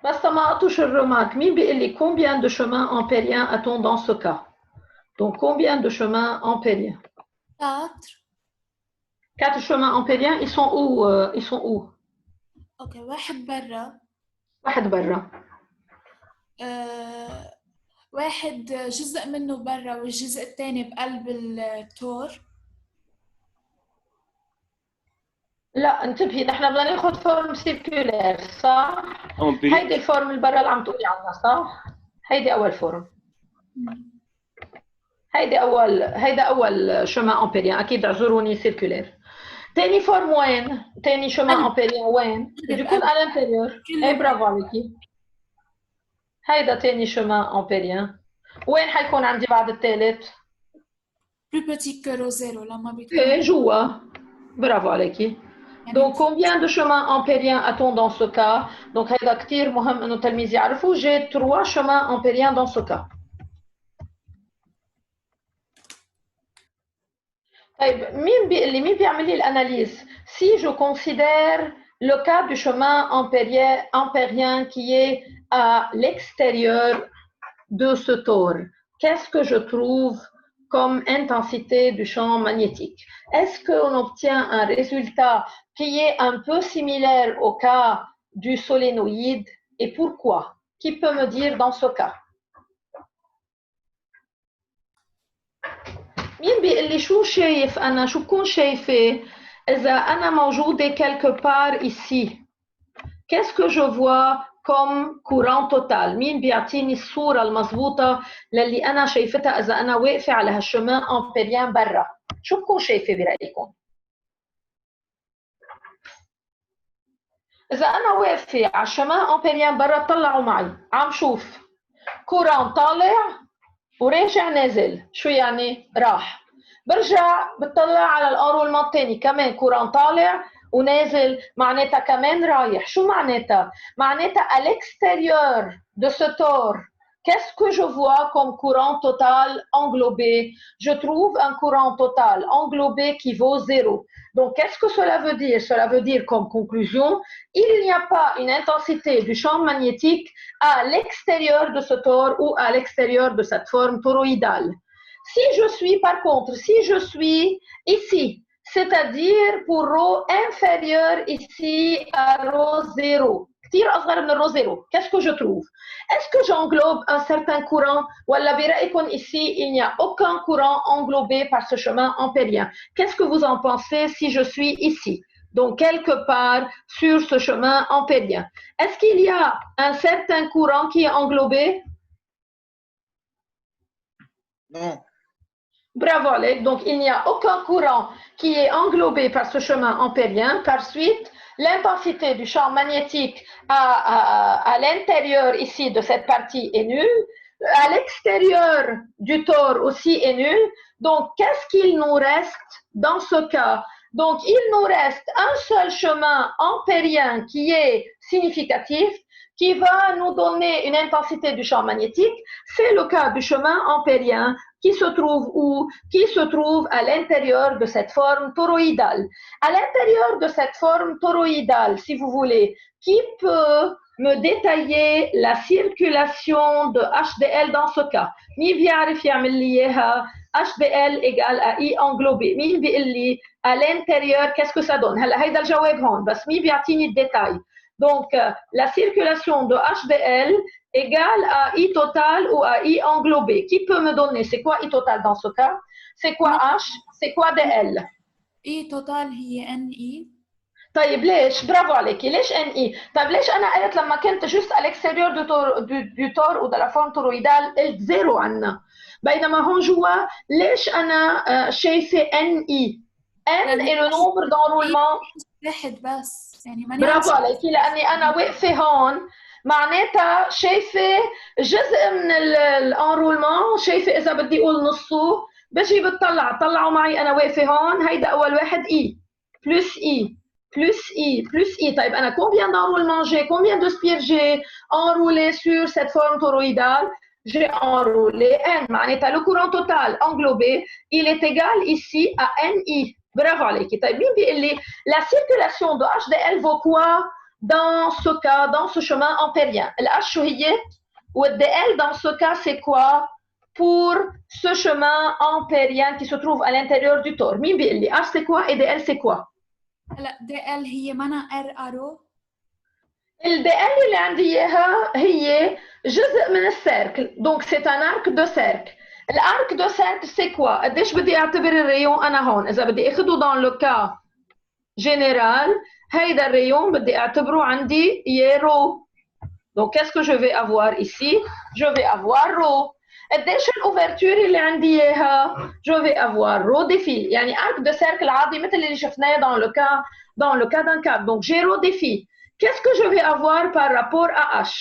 بس ما touche le remarque. مين بيقول لي combien de chemins ampériens a-t-on dans ce cas? Donc combien de chemins ampériens? 4. 4 chemins ampériens, ils sont où? Ils sont où? اوكي واحد برا. واحد برا. واحد جزء منه برا والجزء الثاني بقلب التور. لا انتبهي، نحن بدنا ناخذ فورم سيركولير صح؟ هيدي الفورم اللي برا اللي عم تقولي عنها صح؟ هيدي أول فورم. هيدا أول شما أمبيريان، أكيد اعذروني سيركولير. تاني فورم وين؟ تاني شما أمبيريان وين؟ بده يكون على الانتيريور. ايه برافو عليكي. هيدا تاني شما أمبيريان. وين حيكون عندي بعد الثالث؟ plus petit que rho 0 لما بيكون. ايه جوا. برافو عليكي. Donc combien de chemins ampériens a-t-on dans ce cas? Donc هيدا كتير مهم إنه التلميذ يعرفوا. J'ai 3 chemins ampériens dans ce cas. طيب مين بيعمل لي الاناليز؟ Si je considère le cas du chemin ampérien qui est à l'extérieur de ce tore, qu'est-ce que je trouve comme intensité du champ magnétique? Est-ce qu'on obtient un résultat qui est un peu similaire au cas du solénoïde et pourquoi? Qui peut me dire dans ce cas? مين بيقول لي شو شايف أنا؟ شو بكون شايفة إذا أنا موجودة quelque part ici؟ Qu'est-ce que je vois comme courant total؟ مين بيعطيني الصورة المضبوطة للي أنا شايفتها إذا أنا واقفة على هالشمان أمبيريان برا؟ شو بكون شايفة برأيكم؟ إذا أنا واقفة على الشمان أمبيريان برا طلعوا معي، عم شوف كوران طالع وراجع نازل. شو يعني؟ راح. برجع بتطلع على الانرولمون الثاني كمان كوران طالع ونازل، معناتها كمان رايح. شو معناتها؟ معناتها à l'extérieur de ce tore, qu'est-ce que je vois comme courant total englobé? Je trouve un courant total englobé qui vaut 0. Donc qu'est-ce que cela veut dire? Cela veut dire comme conclusion, il n'y a pas une intensité du champ magnétique à l'extérieur de ce tore ou à l'extérieur de cette forme toroïdale. Si je suis, par contre, si je suis ici, c'est-à-dire pour ρ inférieur ici à ρ 0, كتير أصغر من ρ 0, qu'est-ce que je trouve? Est-ce que j'englobe un certain courant? ولا برأيكم ici, il n'y a aucun courant englobé par ce chemin ampérien? Qu'est-ce que vous en pensez si je suis ici? Donc, quelque part sur ce chemin ampérien. Est-ce qu'il y a un certain courant qui est englobé? Non. Bravo, Alec. Donc, il n'y a aucun courant qui est englobé par ce chemin ampérien. Par suite, l'intensité du champ magnétique à l'intérieur ici de cette partie est nulle. À l'extérieur du tore aussi est nulle. Donc, qu'est-ce qu'il nous reste dans ce cas? Donc, il nous reste un seul chemin ampérien qui est significatif, qui va nous donner une intensité du champ magnétique. C'est le cas du chemin ampérien qui se trouve où? Qui se trouve à l'intérieur de cette forme toroïdale. À l'intérieur de cette forme toroïdale, si vous voulez, qui peut me détailler la circulation de HDL dans ce cas? مين بيعرف يعمل لي إياها؟ HDL égale à I englobé. مين بيقول لي à l'intérieur qu'est-ce que ça donne؟ هلا هيدا الجواب هون، بس مين بيعطيني الديتاي؟ Donc, la circulation de HDL égale à I total ou à I englobé. Qui peut me donner? C'est quoi I total dans ce cas? C'est quoi H? C'est quoi DL? I total هي NE. طيب ليش؟ برافو عليكي، ليش NE؟ طيب ليش أنا قلت لما كنت juste à l'extérieur du tore ou de la forme toroïdale قلت زيرو عنا، بينما هون جوا ليش أنا شايفة NE؟ N est le nombre d'enroulements. واحد بس يعني برافو عليكي، لاني انا واقفه هون معناتها شايفه جزء من الانرولمون، شايفه اذا بدي اقول نصه، بجي طلعوا معي انا واقفه هون. هيدا اول واحد اي بلس اي بلس اي بلس اي. طيب انا combien d'enroulements j'ai, combien de spires j'ai enroulé sur cette forme toroïdale? j'ai enrôlé N. معناتها le courant total englobé, il est égal ici à NI. Bravo عليكي. طيب مين بيقول لي la circulation de HDL vaut quoi dans ce cas, dans ce chemin ampérien? الH شو هي؟ والDL dans ce cas c'est quoi pour ce chemin ampérien qui se trouve à l'intérieur du tore? مين بيقول لي H c'est quoi et DL c'est quoi؟ هلا DL هي منا R arrow. ال DL اللي عندي اياها هي جزء من السيركل، دونك سي ان ارك دو سيركل. الارك دو سيركل سي كوا؟ قديش بدي اعتبر الريون انا هون؟ اذا بدي اخده دون لو كا جينيرال، هيدا الريون بدي اعتبره عندي يي رو. دونك qu'est-ce que je vais avoir ici? Je vais avoir رو. قديش الاوفرتور اللي عندي اياها؟ je vais avoir رو دي في، يعني ارك دو سيركل عادي مثل اللي شفناه dans le cas d'un cadre. Donc j'ai رو دي في. Qu'est-ce que je vais avoir par rapport à H?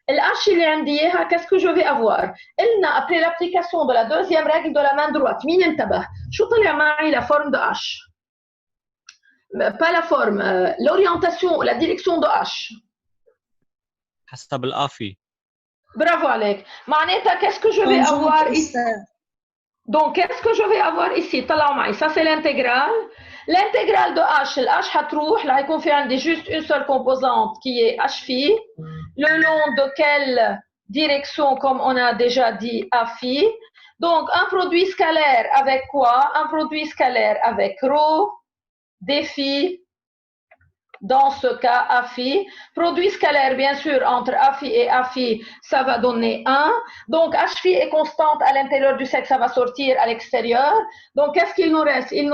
H اللي عندي اياها qu'est-ce que je vais avoir? قلنا après l'application de la deuxième règle de la main droite، مين انتبه؟ شو طلع معي la forme de H؟ pas la forme, l'orientation, la direction de H. حسب الآفي. Bravo عليك. معناتها qu'est-ce que je vais avoir ici? Donc qu'est-ce que je vais avoir ici? طلعوا معي. Ça c'est l'intégrale. L'intégrale de H, H هتروح là هيكون في عندي juste une seule composante qui est H phi. Le long de quelle direction, comme on a déjà dit, A phi. Donc un produit scalaire avec quoi? Un produit scalaire avec rho d phi. Dans ce cas, A phi. Produit scalaire, bien sûr, entre A phi et A phi, ça va donner 1. Donc, H phi est constante à l'intérieur du cercle, ça va sortir à l'extérieur. Donc, qu'est-ce qu'il nous reste? Il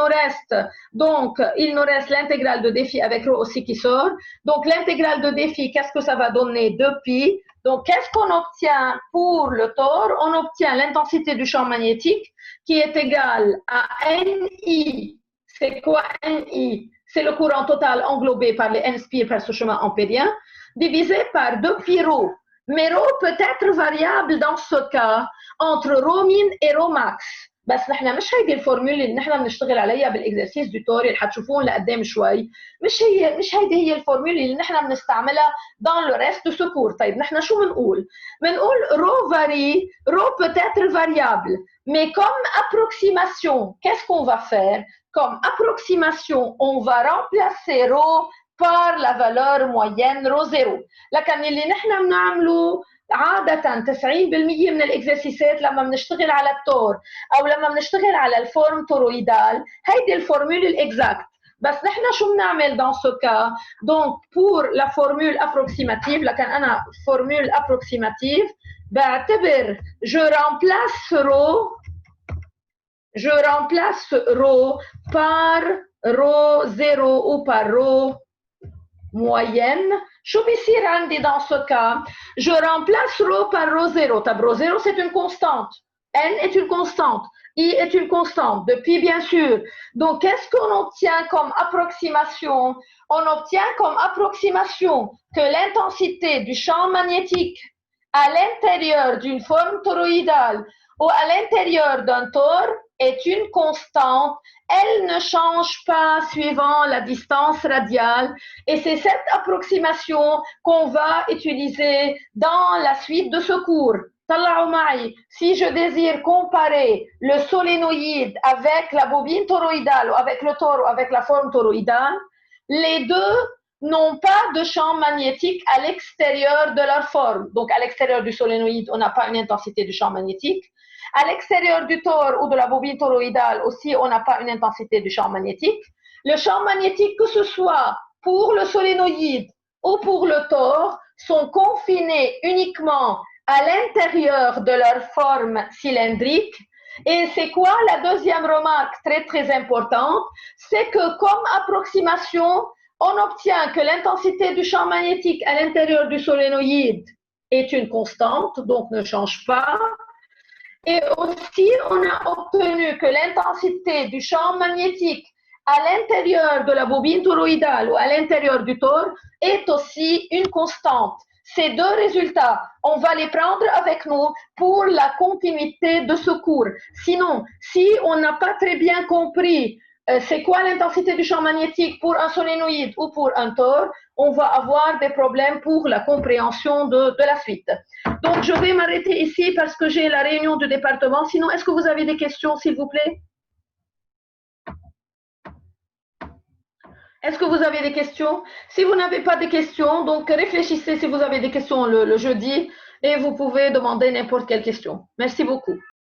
nous reste l'intégrale de d phi avec rho aussi qui sort. Donc, l'intégrale de d phi, qu'est-ce que ça va donner? 2pi. Donc, qu'est-ce qu'on obtient pour le tore? On obtient l'intensité du champ magnétique qui est égale à Ni. C'est quoi Ni? C'est le courant total englobé par les N-spires par ce chemin ampérien, divisé par 2pi rho. Mais rho peut être variable dans ce cas entre rho min et rho max. بس نحن مش هيدي الفورمولا اللي نحن بنشتغل عليها بالاكزرسيس du tore اللي حتشوفون لقدام شوي. مش هيدي هي الفورمولا اللي نحن بنستعملها dans le reste de ce cours. طيب نحن شو بنقول؟ بنقول rho varie, rho peut être variable, mais comme approximation, qu'est-ce qu'on va faire? Comme approximation, on va remplacer rho par la valeur moyenne rho 0. لكن اللي نحن بنعمله عادة 90% من الاكزرسيسات لما بنشتغل على التور او لما بنشتغل على الفورم تورويدال، هيدي الفورمول الاكزاكت. بس نحن شو بنعمل dans ce cas? Donc pour la formule approximative، لكن انا formule approximative بعتبر je remplace rho par rho 0 ou par rho moyenne. شو بيصير عندي dans ce cas? Je remplace rho par rho 0. طب rho 0 c'est une constante. N est une constante. I est une constante. Depuis bien sûr. Donc qu'est-ce qu'on obtient comme approximation? On obtient comme approximation que l'intensité du champ magnétique à l'intérieur d'une forme toroïdale ou à l'intérieur d'un tore est une constante. Elle ne change pas suivant la distance radiale et c'est cette approximation qu'on va utiliser dans la suite de ce cours. طلعوا معي, si je désire comparer le solénoïde avec la bobine toroïdale ou avec le tore ou avec la forme toroïdale, les deux n'ont pas de champ magnétique à l'extérieur de leur forme. Donc à l'extérieur du solénoïde, on n'a pas une intensité du champ magnétique. À l'extérieur du tore ou de la bobine toroïdale aussi, on n'a pas une intensité du champ magnétique. Le champ magnétique, que ce soit pour le solénoïde ou pour le tore, sont confinés uniquement à l'intérieur de leur forme cylindrique. Et c'est quoi la deuxième remarque très très importante? C'est que comme approximation, on obtient que l'intensité du champ magnétique à l'intérieur du solénoïde est une constante, donc ne change pas. Et aussi, on a obtenu que l'intensité du champ magnétique à l'intérieur de la bobine toroïdale ou à l'intérieur du tore est aussi une constante. Ces deux résultats, on va les prendre avec nous pour la continuité de ce cours. Sinon, si on n'a pas très bien compris c'est quoi l'intensité du champ magnétique pour un solénoïde ou pour un tore, on va avoir des problèmes pour la compréhension de la suite. Donc, je vais m'arrêter ici parce que j'ai la réunion du département. Sinon, est-ce que vous avez des questions, s'il vous plaît? Est-ce que vous avez des questions? Si vous n'avez pas de questions, donc réfléchissez si vous avez des questions le jeudi et vous pouvez demander n'importe quelle question. Merci beaucoup.